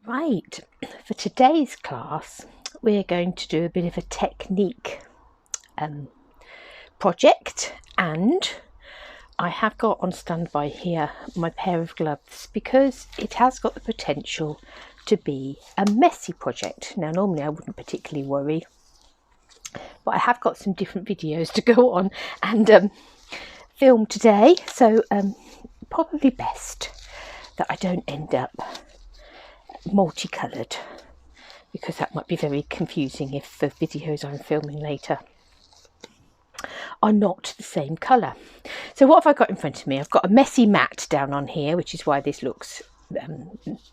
Right, for today's class we're going to do a bit of a technique project, and I have got on standby here my pair of gloves because it has got the potential to be a messy project. Now normally I wouldn't particularly worry, but I have got some different videos to go on and film today, so probably best that I don't end up multicoloured, because that might be very confusing if the videos I'm filming later are not the same colour. So what have I got in front of me? I've got a messy mat down on here, which is why this looks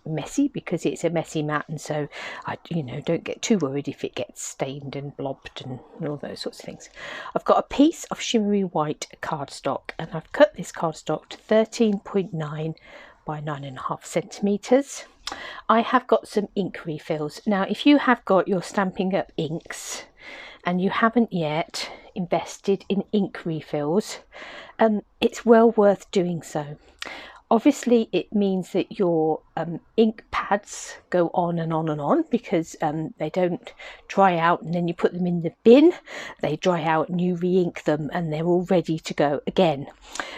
messy, because it's a messy mat, and so I don't get too worried if it gets stained and blobbed and all those sorts of things. I've got a piece of shimmery white cardstock, and I've cut this cardstock to 13.9 by 9.5 centimetres. I have got some ink refills. Now if you have got your Stampin' Up inks and you haven't yet invested in ink refills, it's well worth doing so. Obviously it means that your ink pads go on and on and on, because they don't dry out and then you put them in the bin. They dry out and you re-ink them and they're all ready to go again.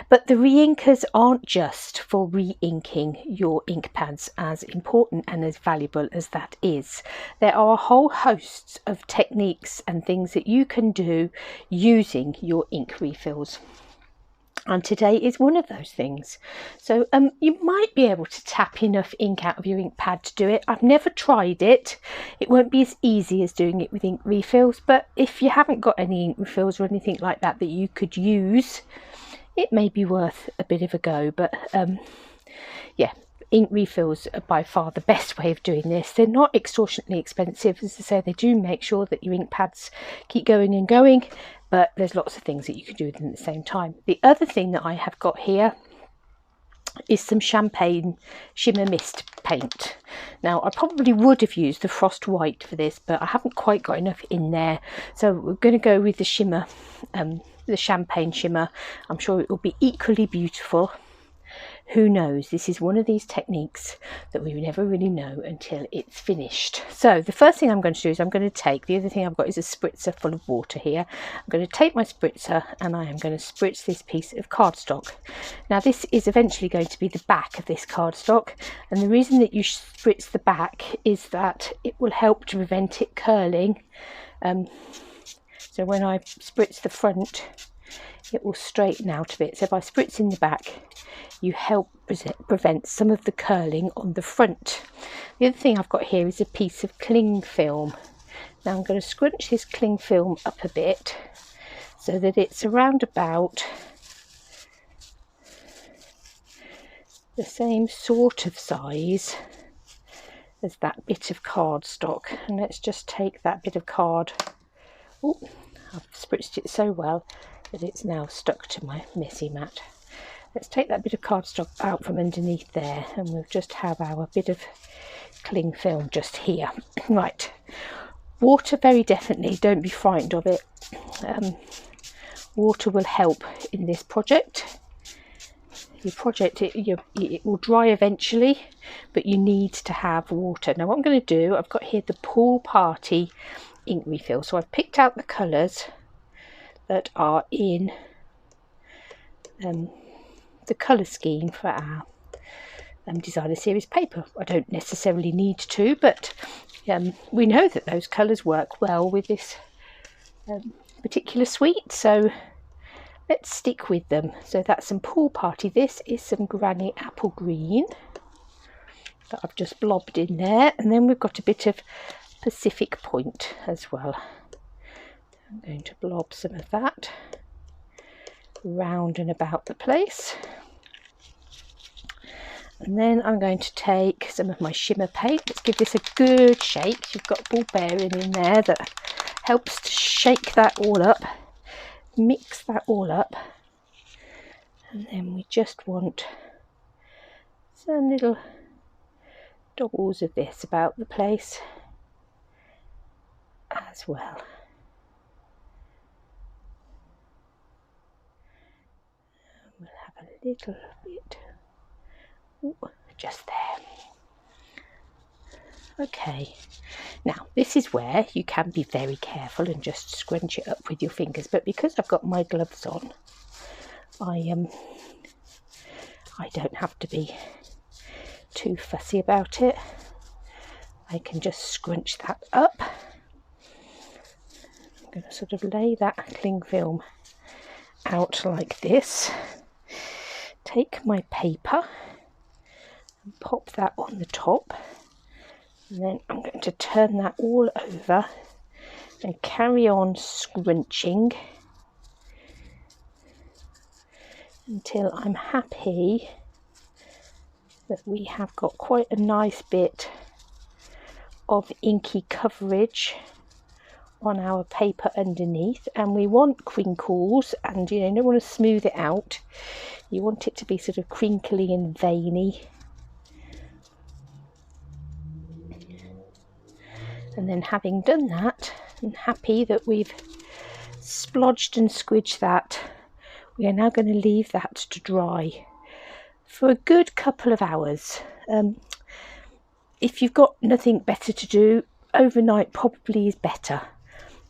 But the re-inkers aren't just for re-inking your ink pads, as important and as valuable as that is. There are a whole host of techniques and things that you can do using your ink refills. And today is one of those things. So you might be able to tap enough ink out of your ink pad to do it. I've never tried it. It won't be as easy as doing it with ink refills, but if you haven't got any ink refills or anything like that that you could use, it may be worth a bit of a go. But yeah, ink refills are by far the best way of doing this. They're not extortionately expensive. As I say, they do make sure that your ink pads keep going and going, but there's lots of things that you can do with them at the same time. The other thing that I have got here is some champagne shimmer mist paint. Now I probably would have used the frost white for this, but I haven't quite got enough in there, so we're going to go with the shimmer, the champagne shimmer. I'm sure it will be equally beautiful. Who knows? This is one of these techniques that we never really know until it's finished. So the first thing I'm going to do is I'm going to take, the other thing I've got is a spritzer full of water here. I'm going to take my spritzer and I am going to spritz this piece of cardstock. Now this is eventually going to be the back of this cardstock, and the reason that you spritz the back is that it will help to prevent it curling. So when I spritz the front, it will straighten out a bit. So by spritzing the back, you help prevent some of the curling on the front. The other thing I've got here is a piece of cling film. Now I'm going to scrunch this cling film up a bit so that it's around about the same sort of size as that bit of cardstock. And let's just take that bit of card. Oh, I've spritzed it so well that it's now stuck to my messy mat. Let's take that bit of cardstock out from underneath there, and we'll just have our bit of cling film just here. Right, water very definitely, don't be frightened of it. Water will help in this project. Your project, it will dry eventually, but you need to have water. Now what I'm going to do, I've got here the Pool Party ink refill. So I've picked out the colours that are in the colour scheme for our designer series paper. I don't necessarily need to, but we know that those colours work well with this particular suite, so let's stick with them. So that's some Pool Party. This is some Granny Apple Green that I've just blobbed in there, and then we've got a bit of Pacific Point as well. I'm going to blob some of that round and about the place, and then I'm going to take some of my shimmer paint. Let's give this a good shake. You've got ball bearing in there that helps to shake that all up, mix that all up, and then we just want some little dabbles of this about the place as well. We'll have a little bit just there. Okay, now this is where you can be very careful and just scrunch it up with your fingers, but because I've got my gloves on, I don't have to be too fussy about it. I can just scrunch that up. I'm going to sort of lay that cling film out like this. Take my paper and pop that on the top, and then I'm going to turn that all over and carry on scrunching until I'm happy that we have got quite a nice bit of inky coverage on our paper underneath. And we want crinkles, and you don't want to smooth it out, you want it to be sort of crinkly and veiny. And then, having done that and happy that we've splodged and squidged that, we are now going to leave that to dry for a good couple of hours. If you've got nothing better to do, overnight probably is better,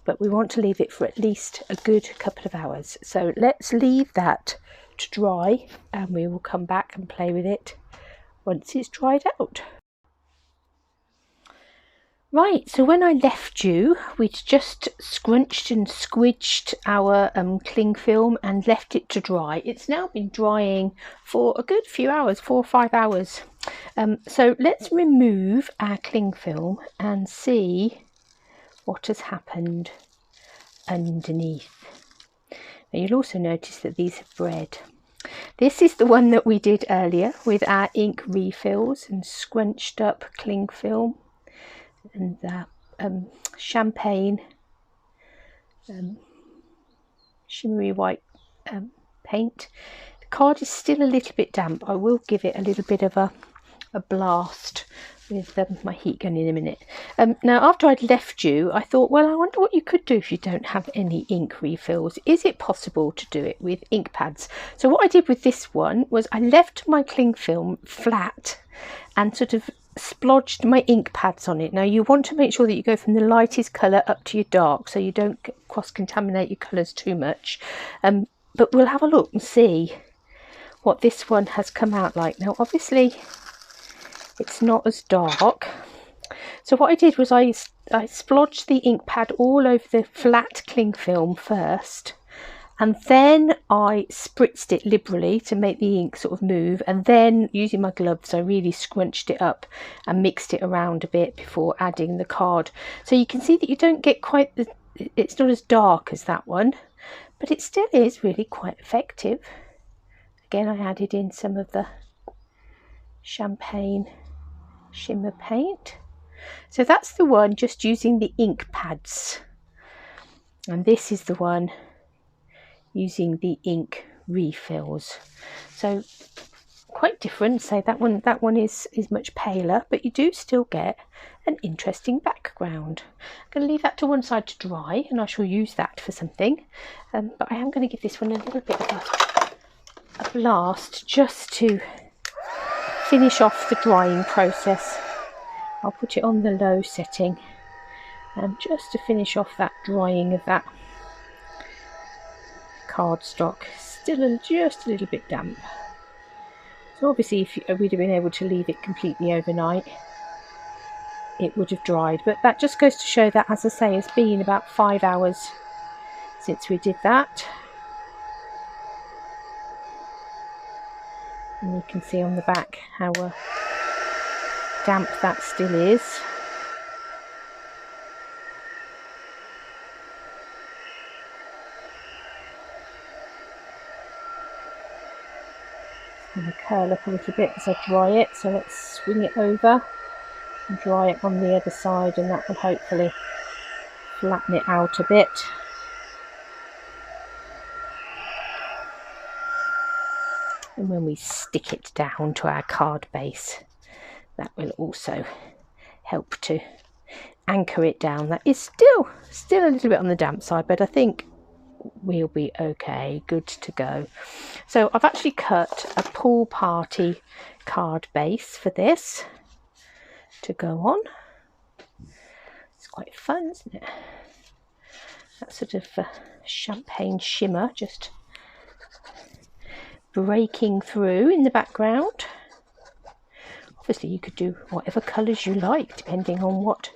but we want to leave it for at least a good couple of hours. So let's leave that to dry, and we will come back and play with it once it's dried out. Right, so when I left you, we'd just scrunched and squidged our cling film and left it to dry. It's now been drying for a good few hours, 4 or 5 hours. So let's remove our cling film and see what has happened underneath. Now, you'll also notice that these have bred. This is the one that we did earlier with our ink refills and scrunched up cling film and champagne shimmery white paint. The card is still a little bit damp. I will give it a little bit of a blast with my heat gun in a minute. Now, after I'd left you, I thought, well, I wonder what you could do if you don't have any ink refills. Is it possible to do it with ink pads? So what I did with this one was I left my cling film flat and sort of splodged my ink pads on it. Now, you want to make sure that you go from the lightest colour up to your dark, so you don't cross-contaminate your colours too much. But we'll have a look and see what this one has come out like. Now, obviously, it's not as dark. So what I did was I splodged the ink pad all over the flat cling film first, and then I spritzed it liberally to make the ink sort of move, and then using my gloves I really scrunched it up and mixed it around a bit before adding the card. So you can see that you don't get quite it's not as dark as that one, but it still is really quite effective. Again, I added in some of the champagne shimmer paint. So that's the one just using the ink pads, and this is the one using the ink refills. So quite different. So that one is much paler, but you do still get an interesting background. I'm going to leave that to one side to dry, and I shall use that for something. But I am going to give this one a little bit of a blast just to finish off the drying process. I'll put it on the low setting, and just to finish off that drying of that cardstock. Still just a little bit damp. So obviously if we'd have been able to leave it completely overnight, it would have dried. But that just goes to show that, as I say, it's been about 5 hours since we did that. And you can see on the back how damp that still is. It's going to curl up a little bit as I dry it, so let's swing it over and dry it on the other side, and that will hopefully flatten it out a bit. And when we stick it down to our card base, that will also help to anchor it down. That is still a little bit on the damp side, but I think we'll be okay, good to go. So I've actually cut a pool party card base for this to go on. quite fun, isn't it? That sort of champagne shimmer just breaking through in the background. Obviously you could do whatever colours you like depending on what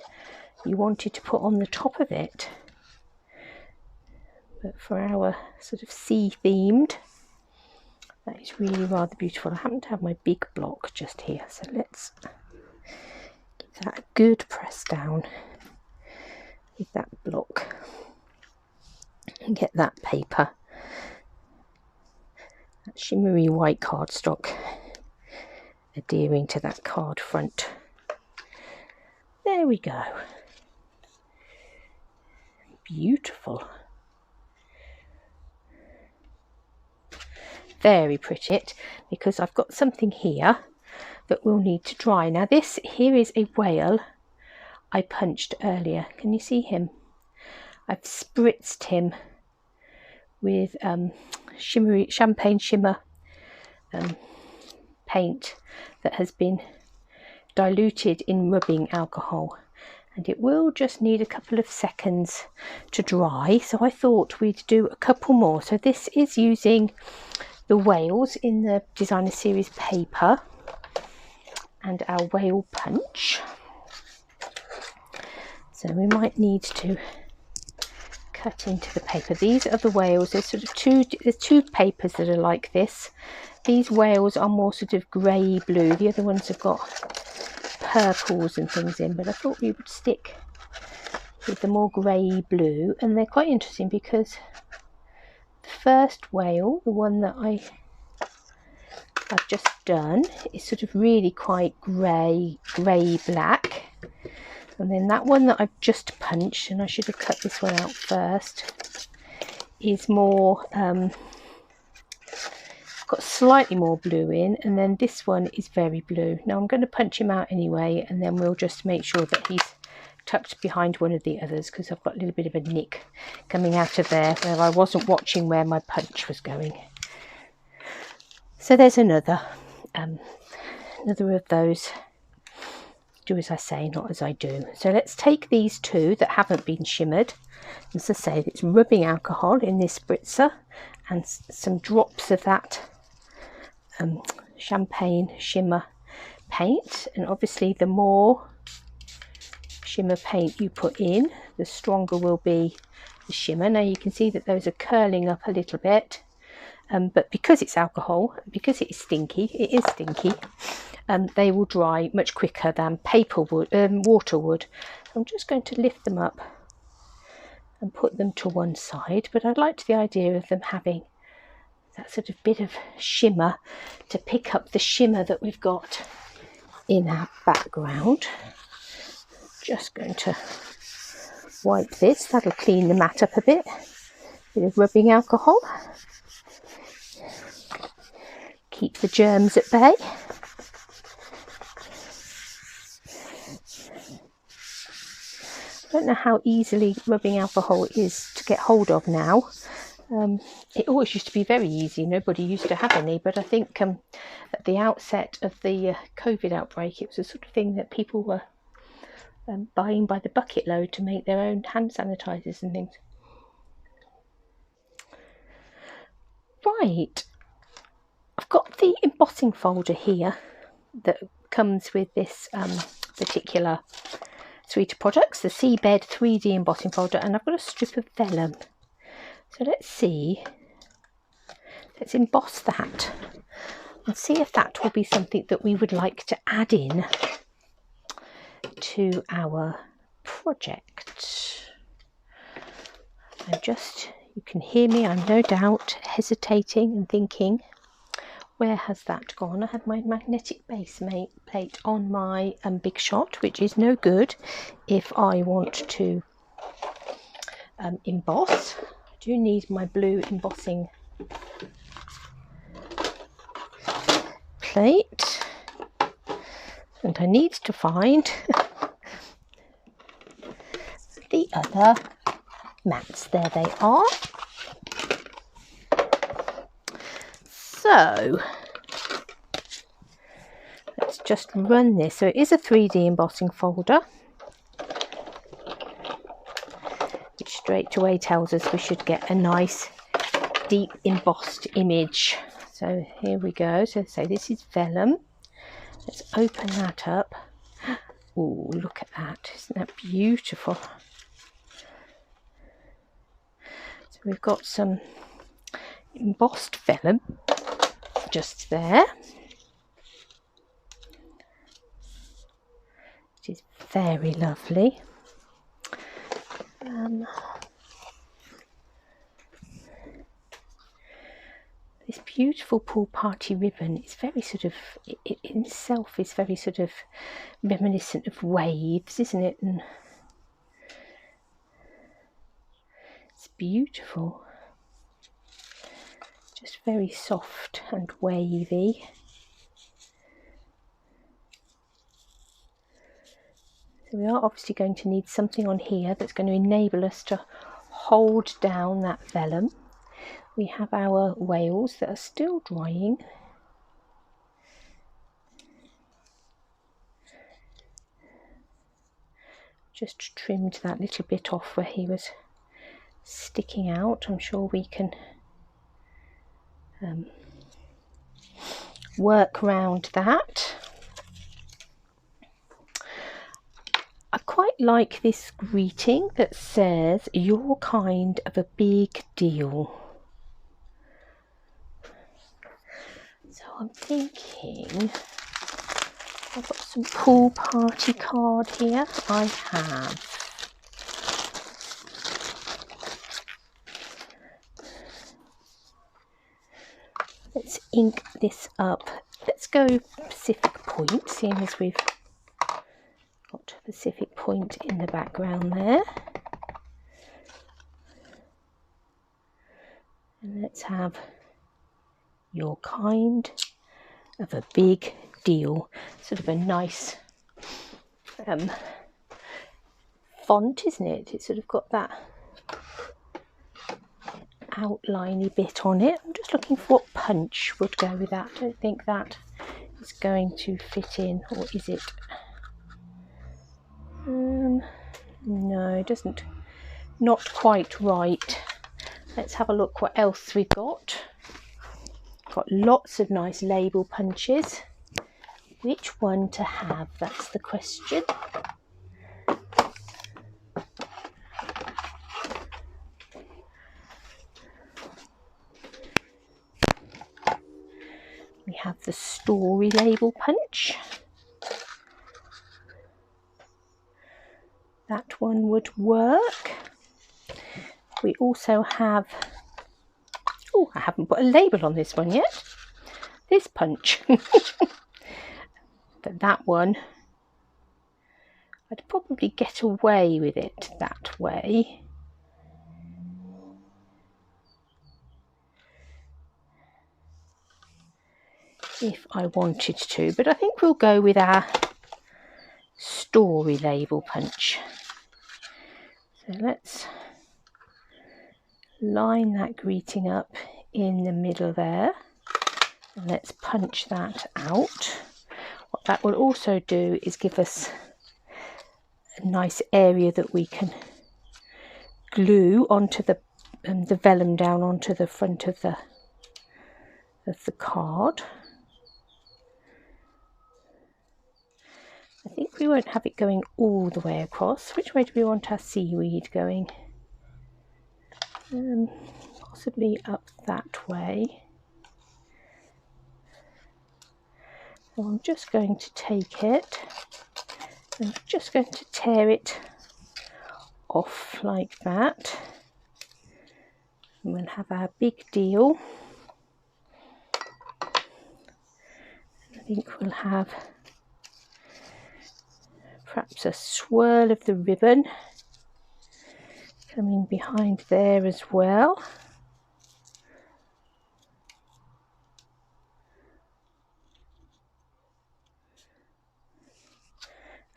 you wanted to put on the top of it. But for our sort of sea themed, that is really rather beautiful. I happen to have my big block just here, so let's give that a good press down with that block and get that paper, that shimmery white cardstock, adhering to that card front. There we go. Beautiful. Very pretty, because I've got something here that will need to dry. Now this here is a whale I punched earlier. Can you see him? I've spritzed him with shimmery champagne shimmer paint that has been diluted in rubbing alcohol, and it will just need a couple of seconds to dry, so I thought we'd do a couple more. So this is using the whales in the designer series paper and our whale punch, so we might need to cut into the paper. These are the whales. There's sort of two papers that are like this. These whales are more sort of grey blue, the other ones have got purples and things in, but I thought we would stick with the more grey blue. And they're quite interesting because the first whale, the one that I've just done, is sort of really quite grey black, and then that one that I've just punched, and I should have cut this one out first, is more got slightly more blue in, and then this one is very blue. Now I'm going to punch him out anyway, and then we'll just make sure that he's tucked behind one of the others, because I've got a little bit of a nick coming out of there where I wasn't watching where my punch was going. So there's another of those. Do as I say, not as I do. So let's take these two that haven't been shimmered. As I say, it's rubbing alcohol in this spritzer and some drops of that champagne shimmer paint, and obviously the more shimmer paint you put in, the stronger will be the shimmer. Now you can see that those are curling up a little bit, but because it's alcohol, because it is stinky, they will dry much quicker than water would. I'm just going to lift them up and put them to one side, but I liked the idea of them having that sort of bit of shimmer to pick up the shimmer that we've got in our background. Just going to wipe this, that'll clean the mat up a bit of rubbing alcohol, keep the germs at bay. I don't know how easily rubbing alcohol is to get hold of now. It always used to be very easy, nobody used to have any, but I think at the outset of the COVID outbreak, it was the sort of thing that people were buying by the bucket load to make their own hand sanitizers and things. Right, I've got the embossing folder here that comes with this particular suite of products, the Seabed 3D embossing folder, and I've got a strip of vellum. So let's emboss that and see if that will be something that we would like to add in to our project. You can hear me, I'm no doubt hesitating and thinking, where has that gone? I had my magnetic base plate on my Big Shot, which is no good if I want to emboss. I do need my blue embossing plate, and I need to find the other mats. There they are. So let's just run this. So it is a 3D embossing folder. straight away tells us we should get a nice deep embossed image. So here we go. So this is vellum. Let's open that up. Oh, look at that. Isn't that beautiful? So we've got some embossed vellum just there, which is very lovely. This beautiful pool party ribbon, it's very sort of, it in itself is very sort of reminiscent of waves, isn't it? And it's beautiful, just very soft and wavy. So we are obviously going to need something on here that's going to enable us to hold down that vellum. We have our whales that are still drying. Just trimmed that little bit off where he was sticking out. I'm sure we can work around that. I quite like this greeting that says, "You're kind of a big deal." So I'm thinking, I've got some pool party card here. I have. Let's ink this up. Let's go Pacific Point, seeing as we've got Pacific Point in the background there. And let's have "You're kind of a big deal." Sort of a nice font, isn't it? It's sort of got that outliney bit on it. I'm just looking for what punch would go with that. I don't think that is going to fit in, or is it? No, it doesn't. Not quite right. Let's have a look what else we've got. Got lots of nice label punches. Which one to have? That's the question. We have the story label punch. That one would work. We also have, oh, I haven't put a label on this one yet. This punch. But that one, I'd probably get away with it that way. If I wanted to, but I think we'll go with our story label punch. So let's line that greeting up in the middle there, and let's punch that out. What that will also do is give us a nice area that we can glue onto the vellum down onto the front of the card. I think we won't have it going all the way across. Which way do we want our seaweed going? Possibly up that way. So I'm just going to take it and just going to tear it off like that. And we'll have our big deal. I think we'll have perhaps a swirl of the ribbon coming behind there as well.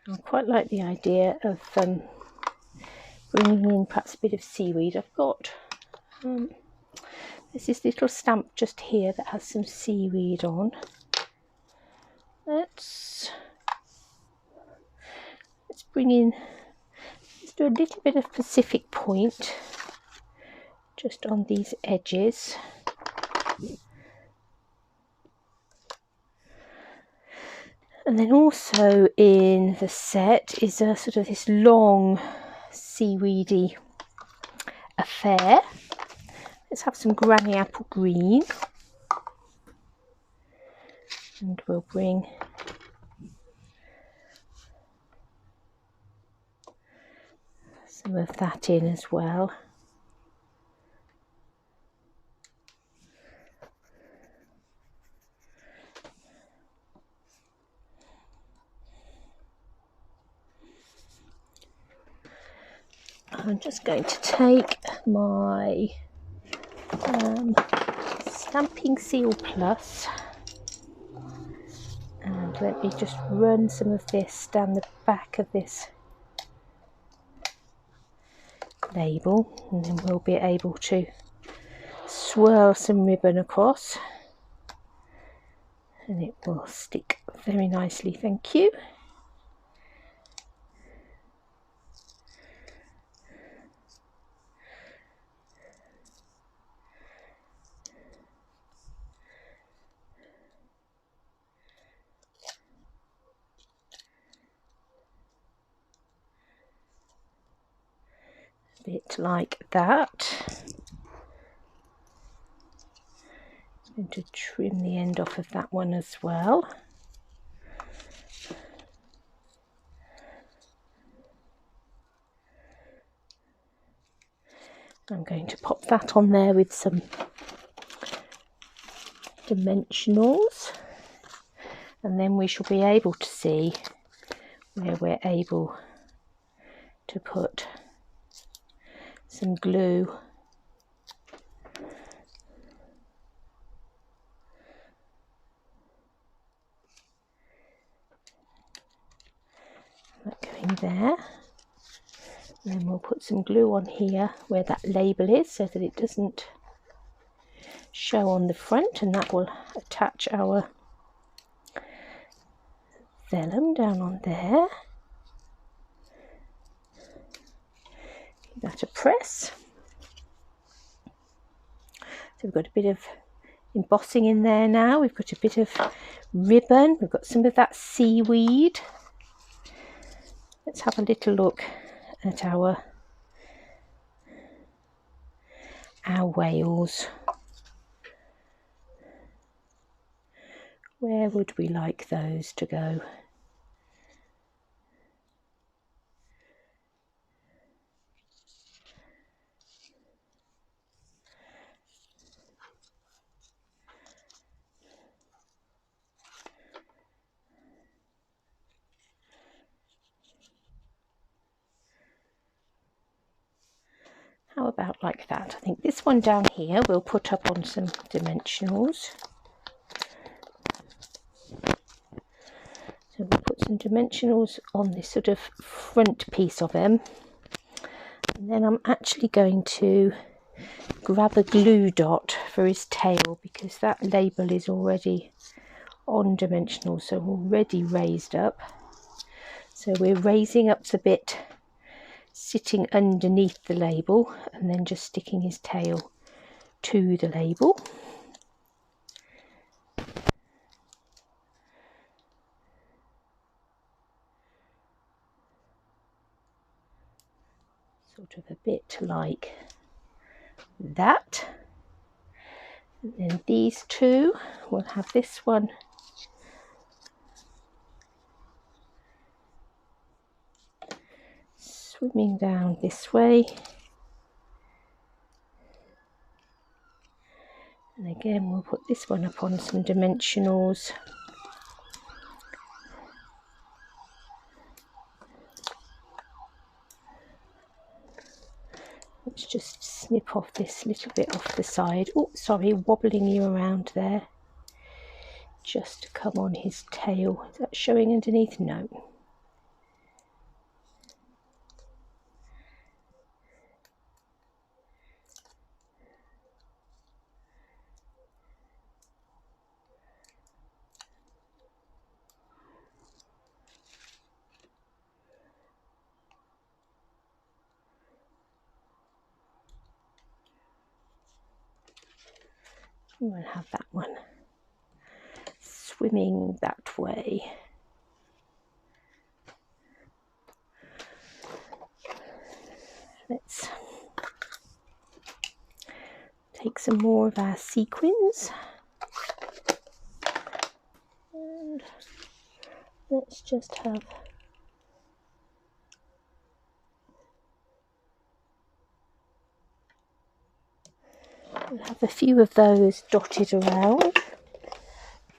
I quite like the idea of bringing in perhaps a bit of seaweed. I've got there's this little stamp just here that has some seaweed on. Let's bring in just do a little bit of Pacific point just on these edges. And then also in the set is a sort of this long seaweedy affair. Let's have some Granny Apple Green, and we'll bring some of that in as well. I'm just going to take my Stamping Seal Plus, and let me just run some of this down the back of this label, and then we'll be able to swirl some ribbon across and it will stick very nicely, thank you. A bit like that. I'm going to trim the end off of that one as well. I'm going to pop that on there with some dimensionals, and then we shall be able to see where we're able to put some glue. That going there. And then we'll put some glue on here where that label is so that it doesn't show on the front, and that will attach our vellum down on there. Give that a press. So we've got a bit of embossing in there now. We've got a bit of ribbon. We've got some of that seaweed. Let's have a little look at our whales. Where would we like those to go? How about like that? I think this one down here we'll put up on some dimensionals. So we'll put some dimensionals on this sort of front piece of him. And then I'm actually going to grab a glue dot for his tail, because that label is already on dimensional, so already raised up. So we're raising up the bit sitting underneath the label and then just sticking his tail to the label. Sort of a bit like that. And then these two, we'll have this one swimming down this way, and again we'll put this one up on some dimensionals. Let's just snip off this little bit off the side. Oh, sorry, wobbling you around there. Just to come on his tail. Is that showing underneath? No. And we'll have that one swimming that way. Let's take some more of our sequins and let's just have a few of those dotted around.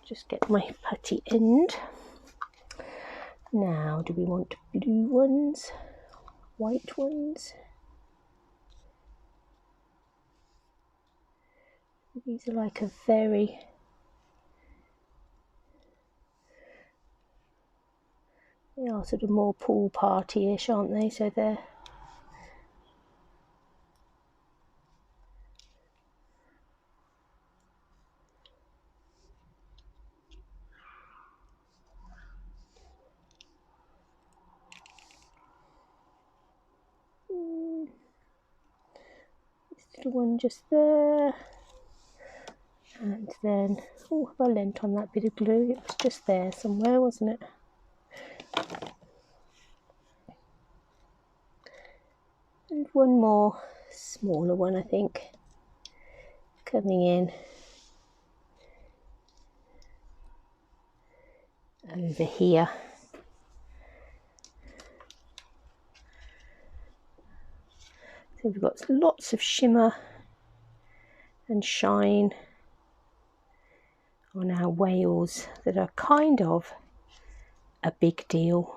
Just get my putty end. Now, do we want blue ones, white ones? These are like a very they are sort of more pool party-ish, aren't they? So they're this little one just there, and then have I lent on that bit of glue? It was just there somewhere, wasn't it? And one more smaller one, I think, coming in over here. So we've got lots of shimmer and shine on our whales that are kind of a big deal.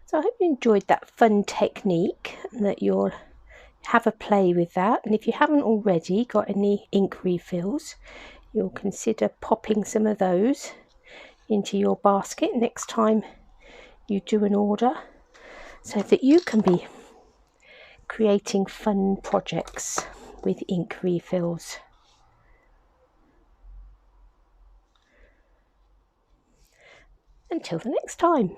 So I hope you enjoyed that fun technique and that you'll have a play with that. And if you haven't already got any ink refills, you'll consider popping some of those into your basket next time you do an order, so that you can be creating fun projects with ink refills. Until the next time.